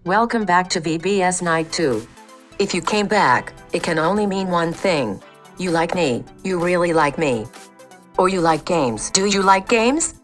Welcome back to VBS Night 2. If you came back, it can only mean one thing. You like me, you really like me. Or you like games. Do you like games?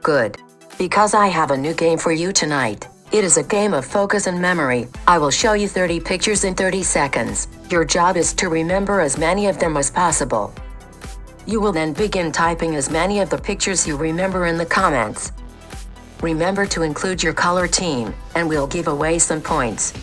Good. Because I have a new game for you tonight. It is a game of focus and memory. I will show you 30 pictures in 30 seconds. Your job is to remember as many of them as possible. You will then begin typing as many of the pictures you remember in the comments. Remember to include your color team, and we'll give away some points.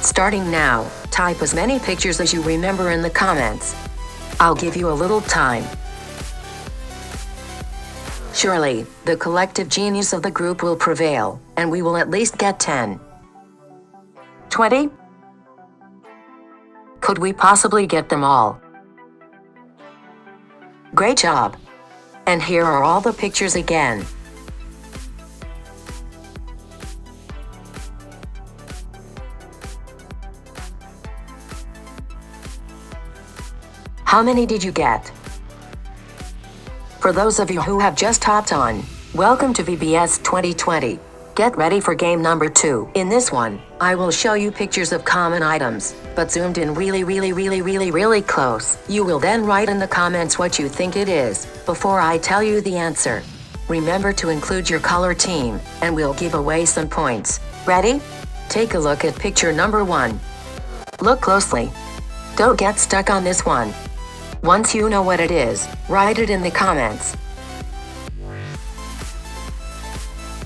Starting now, type as many pictures as you remember in the comments. I'll give you a little time. Surely, the collective genius of the group will prevail, and we will at least get 10. 20? Could we possibly get them all? Great job! And here are all the pictures again. How many did you get? For those of you who have just hopped on, welcome to VBS 2020. Get ready for game number 2. In this one, I will show you pictures of common items, but zoomed in really close. You will then write in the comments what you think it is, before I tell you the answer. Remember to include your color team, and we'll give away some points. Ready? Take a look at picture number 1. Look closely. Don't get stuck on this one. Once you know what it is, write it in the comments.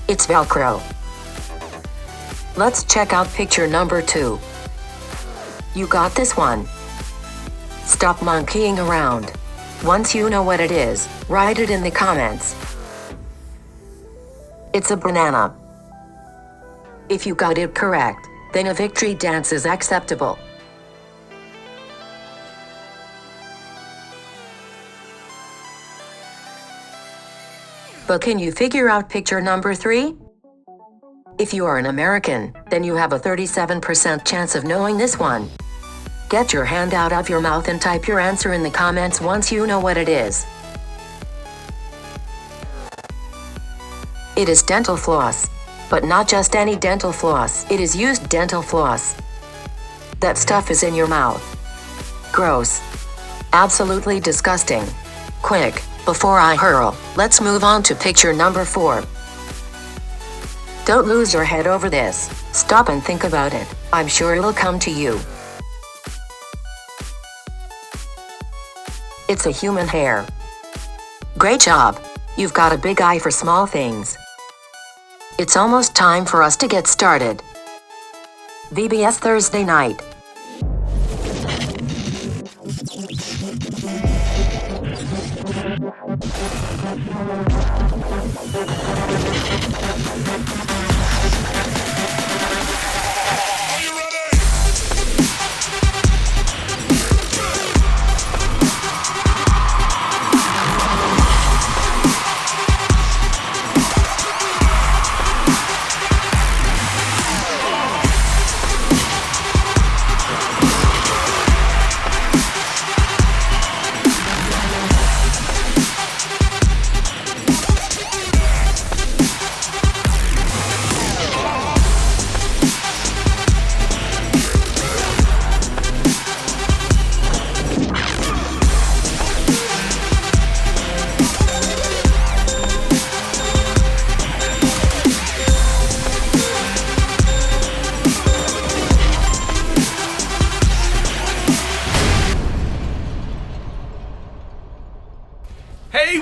It's Velcro. Let's check out picture number 2. You got this one. Stop monkeying around. Once you know what it is, write it in the comments. It's a banana. If you got it correct, then a victory dance is acceptable. But can you figure out picture number 3? If you are an American, then you have a 37% chance of knowing this one. Get your hand out of your mouth and type your answer in the comments once you know what it is. It is dental floss. But not just any dental floss. It is used dental floss. That stuff is in your mouth. Gross. Absolutely disgusting. Quick. Before I hurl, let's move on to picture number 4. Don't lose your head over this. Stop and think about it. I'm sure it'll come to you. It's a human hair. Great job. You've got a big eye for small things. It's almost time for us to get started. VBS Thursday night.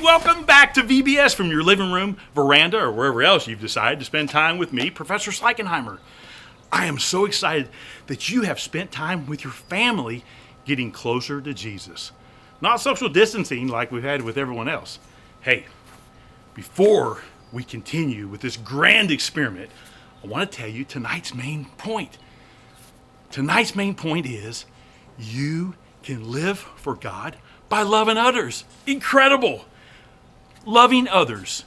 Welcome back to VBS from your living room, veranda, or wherever else you've decided to spend time with me, Professor Schleikenheimer. I am so excited that you have spent time with your family getting closer to Jesus. Not social distancing like we've had with everyone else. Hey, before we continue with this grand experiment, I want to tell you tonight's main point. Tonight's main point is you can live for God by loving others. Incredible! Loving others.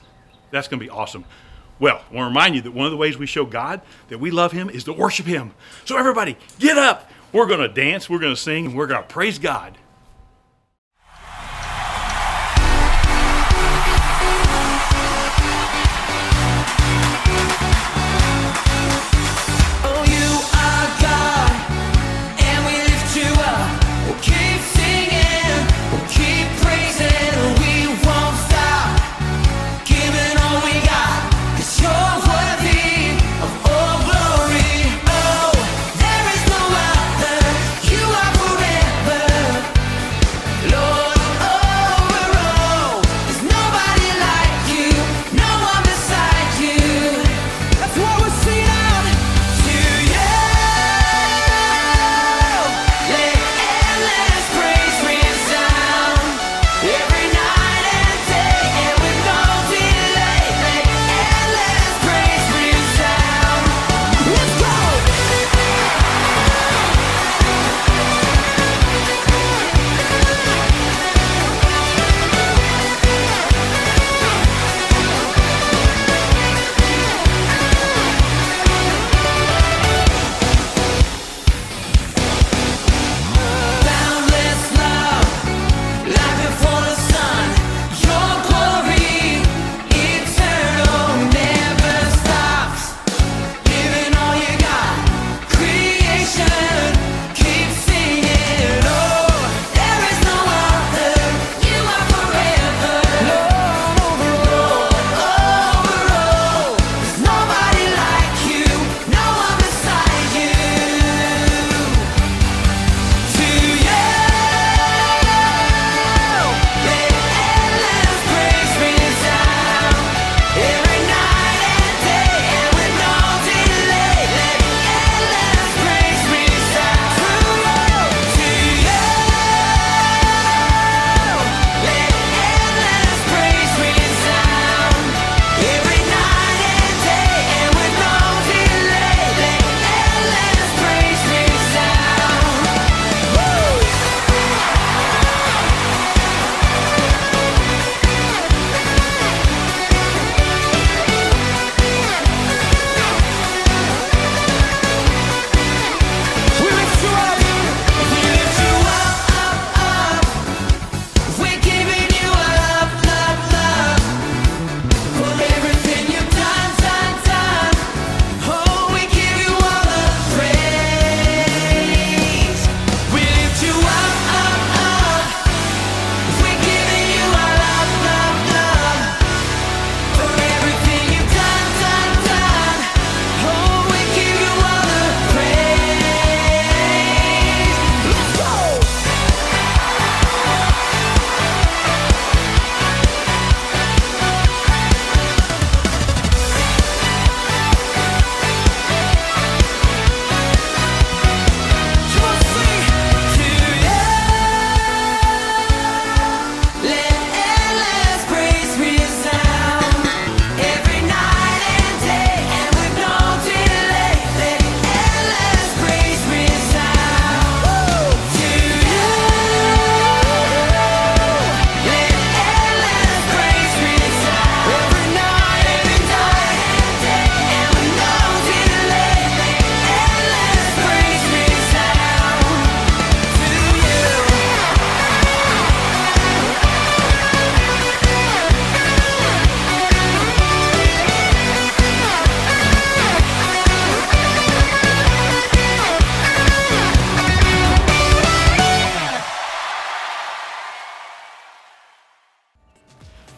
That's going to be awesome. Well, I want to remind you that one of the ways we show God that we love Him is to worship Him. So everybody, get up. We're going to dance, we're going to sing, and we're going to praise God.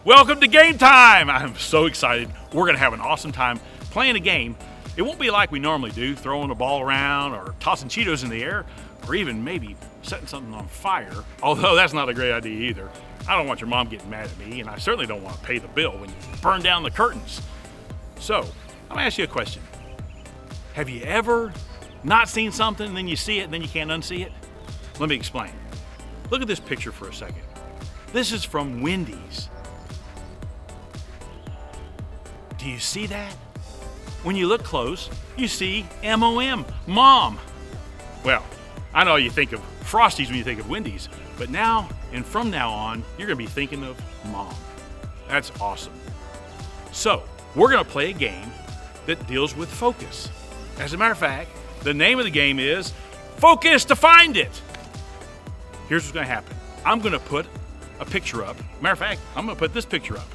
Welcome to game time! I'm so excited. We're going to have an awesome time playing a game. It won't be like we normally do, throwing a ball around or tossing Cheetos in the air, or even maybe setting something on fire, although that's not a great idea either. I don't want your mom getting mad at me, and I certainly don't want to pay the bill when you burn down the curtains. So, I'm going to ask you a question. Have you ever not seen something and then you see it and then you can't unsee it? Let me explain. Look at this picture for a second. This is from Wendy's. Do you see that? When you look close, you see MOM, Mom. Well, I know you think of Frosties when you think of Wendy's, but now and from now on, you're going to be thinking of Mom. That's awesome. So, we're going to play a game that deals with focus. As a matter of fact, the name of the game is Focus to Find It. Here's what's going to happen. I'm going to put a picture up. Matter of fact, I'm going to put this picture up.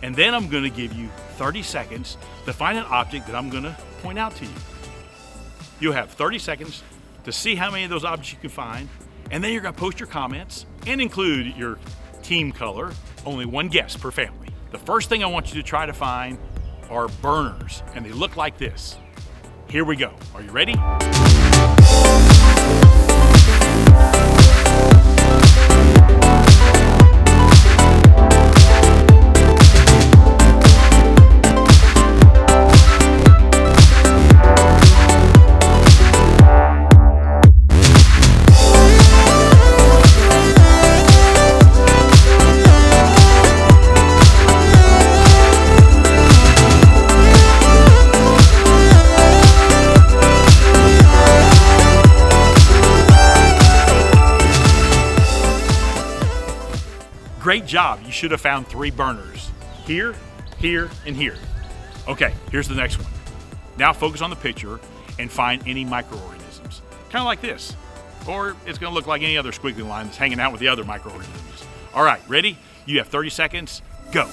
And then I'm going to give you 30 seconds to find an object that I'm going to point out to you. You'll have 30 seconds to see how many of those objects you can find, and then you're going to post your comments and include your team color. Only one guess per family. The first thing I want you to try to find are burners, and they look like this. Here we go. Are you ready? Great job. You should have found 3 burners. Here, here, and here. Okay, here's the next one. Now focus on the picture and find any microorganisms. Kind of like this. Or it's going to look like any other squiggly line that's hanging out with the other microorganisms. All right, ready? You have 30 seconds. Go.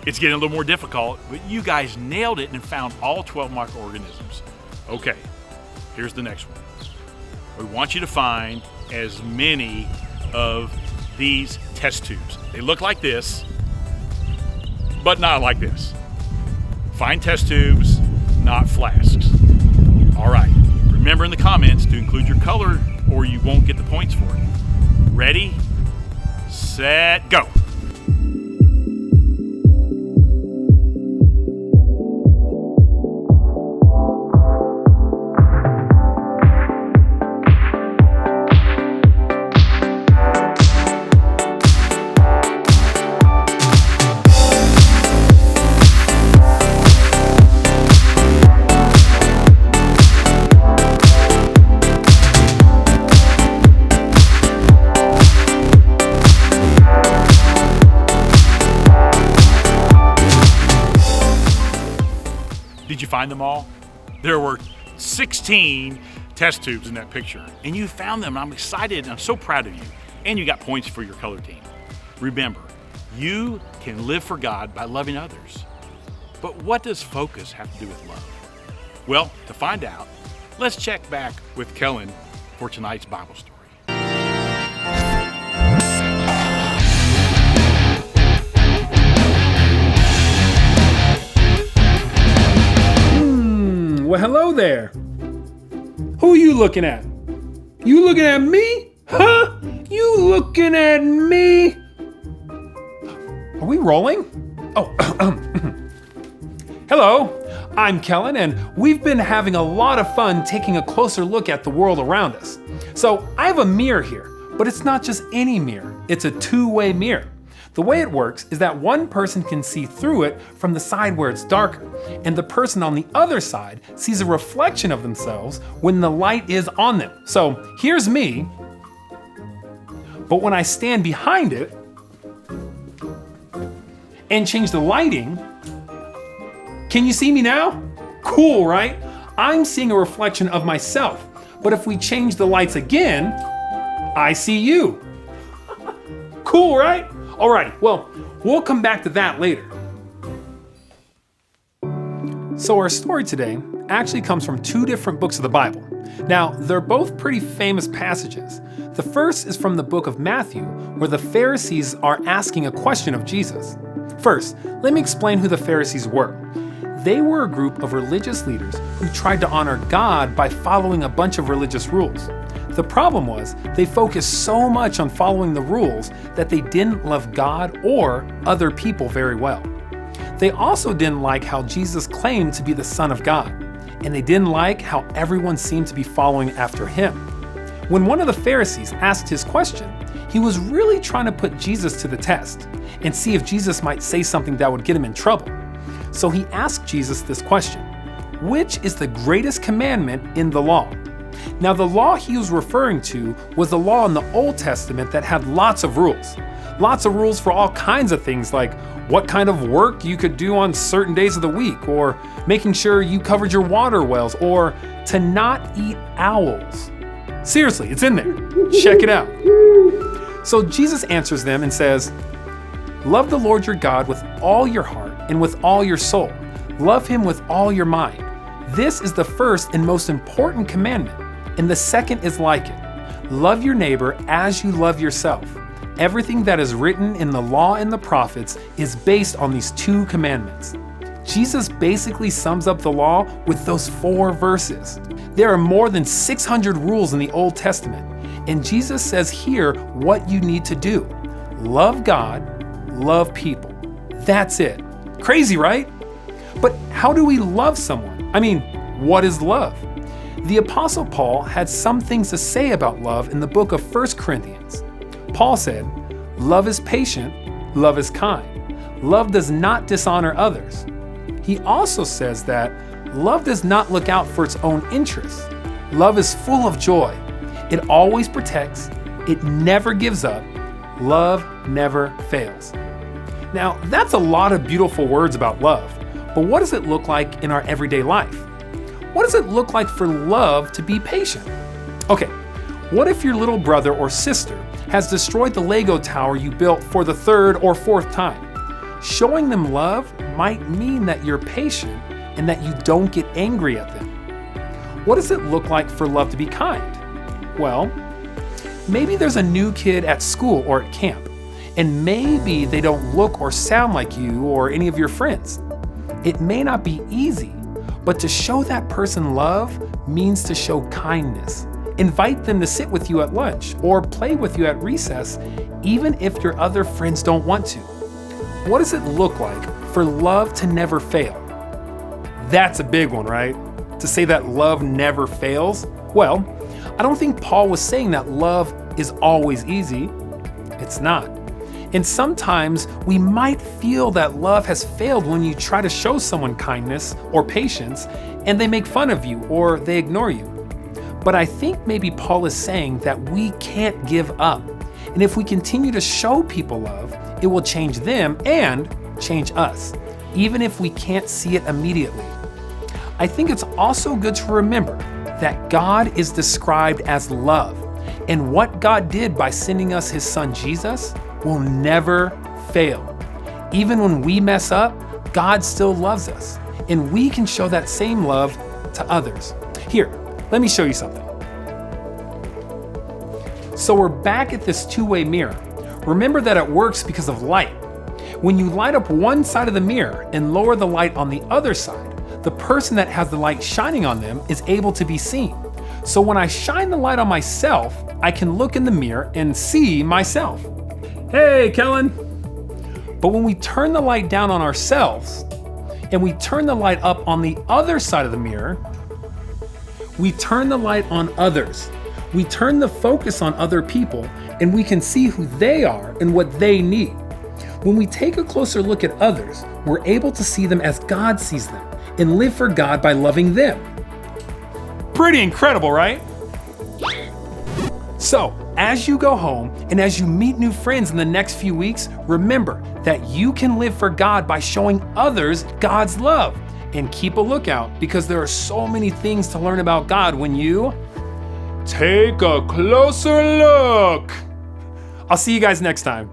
It's getting a little more difficult, but you guys nailed it and found all 12 microorganisms. Okay, here's the next one. We want you to find as many of these test tubes. They look like this, but not like this. Find test tubes, not flasks. All right, remember in the comments to include your color or you won't get the points for it. Ready, set, go. Did you find them all? There were 16 test tubes in that picture, and you found them. I'm excited, and I'm so proud of you. And you got points for your color team. Remember, you can live for God by loving others. But what does focus have to do with love? Well, to find out, let's check back with Kellen for tonight's Bible story. Well, hello there. Who are you looking at? You looking at me? Huh? You looking at me? Are we rolling? Oh, hello. I'm Kellen, and we've been having a lot of fun taking a closer look at the world around us. So I have a mirror here, but it's not just any mirror. It's a two-way mirror. The way it works is that one person can see through it from the side where it's darker, and the person on the other side sees a reflection of themselves when the light is on them. So here's me, but when I stand behind it and change the lighting, can you see me now? Cool, right? I'm seeing a reflection of myself, but if we change the lights again, I see you. Cool, right? Alright, well, We'll come back to that later. So our story today actually comes from two different books of the Bible. Now, they're both pretty famous passages. The first is from the book of Matthew, where the Pharisees are asking a question of Jesus. First, let me explain who the Pharisees were. They were a group of religious leaders who tried to honor God by following a bunch of religious rules. The problem was, they focused so much on following the rules that they didn't love God or other people very well. They also didn't like how Jesus claimed to be the Son of God, and they didn't like how everyone seemed to be following after him. When one of the Pharisees asked his question, he was really trying to put Jesus to the test and see if Jesus might say something that would get him in trouble. So he asked Jesus this question: which is the greatest commandment in the law? Now, the law he was referring to was the law in the Old Testament that had lots of rules. Lots of rules for all kinds of things, like what kind of work you could do on certain days of the week, or making sure you covered your water wells, or to not eat owls. Seriously, it's in there. Check it out. So Jesus answers them and says, "Love the Lord your God with all your heart and with all your soul. Love him with all your mind. This is the first and most important commandment, and the second is like it. Love your neighbor as you love yourself. Everything that is written in the law and the prophets is based on these two commandments." Jesus basically sums up the law with those 4 verses. There are more than 600 rules in the Old Testament, and Jesus says here what you need to do. Love God, love people. That's it. Crazy, right? But how do we love someone? I mean, what is love? The Apostle Paul had some things to say about love in the book of 1 Corinthians. Paul said, "Love is patient, love is kind. Love does not dishonor others." He also says that love does not look out for its own interests. Love is full of joy. It always protects. It never gives up. Love never fails. Now, that's a lot of beautiful words about love, but what does it look like in our everyday life? What does it look like for love to be patient? Okay, what if your little brother or sister has destroyed the Lego tower you built for the 3rd or 4th time? Showing them love might mean that you're patient and that you don't get angry at them. What does it look like for love to be kind? Well, maybe there's a new kid at school or at camp, and maybe they don't look or sound like you or any of your friends. It may not be easy, but to show that person love means to show kindness. Invite them to sit with you at lunch or play with you at recess, even if your other friends don't want to. What does it look like for love to never fail? That's a big one, right? To say that love never fails? Well, I don't think Paul was saying that love is always easy. It's not. And sometimes we might feel that love has failed when you try to show someone kindness or patience and they make fun of you or they ignore you. But I think maybe Paul is saying that we can't give up. And if we continue to show people love, it will change them and change us, even if we can't see it immediately. I think it's also good to remember that God is described as love, and what God did by sending us his son Jesus will never fail. Even when we mess up, God still loves us, and we can show that same love to others. Here, let me show you something. So we're back at this two-way mirror. Remember that it works because of light. When you light up one side of the mirror and lower the light on the other side, the person that has the light shining on them is able to be seen. So when I shine the light on myself, I can look in the mirror and see myself. Hey, Kellen. But when we turn the light down on ourselves and we turn the light up on the other side of the mirror, we turn the light on others. We turn the focus on other people and we can see who they are and what they need. When we take a closer look at others, we're able to see them as God sees them and live for God by loving them. Pretty incredible, right? So, as you go home and as you meet new friends in the next few weeks, remember that you can live for God by showing others God's love. And keep a lookout because there are so many things to learn about God when you take a closer look. I'll see you guys next time.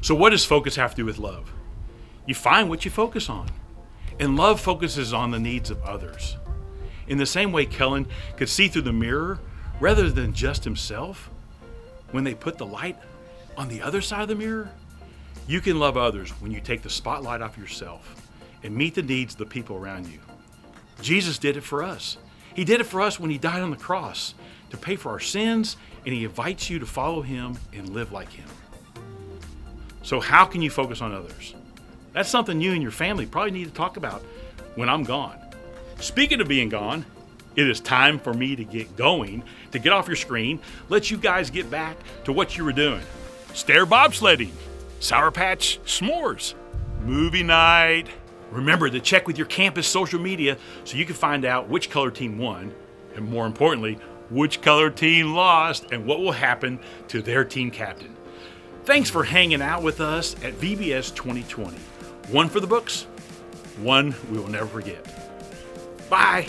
So what does focus have to do with love? You find what you focus on. And love focuses on the needs of others. In the same way Kellen could see through the mirror rather than just himself, when they put the light on the other side of the mirror, you can love others when you take the spotlight off yourself and meet the needs of the people around you. Jesus did it for us. He did it for us when he died on the cross to pay for our sins, and he invites you to follow him and live like him. So how can you focus on others? That's something you and your family probably need to talk about when I'm gone. Speaking of being gone, it is time for me to get going, to get off your screen, let you guys get back to what you were doing. Stair bobsledding, Sour Patch s'mores, movie night. Remember to check with your campus social media so you can find out which color team won, and more importantly, which color team lost and what will happen to their team captain. Thanks for hanging out with us at VBS 2020. One for the books, one we will never forget. Bye.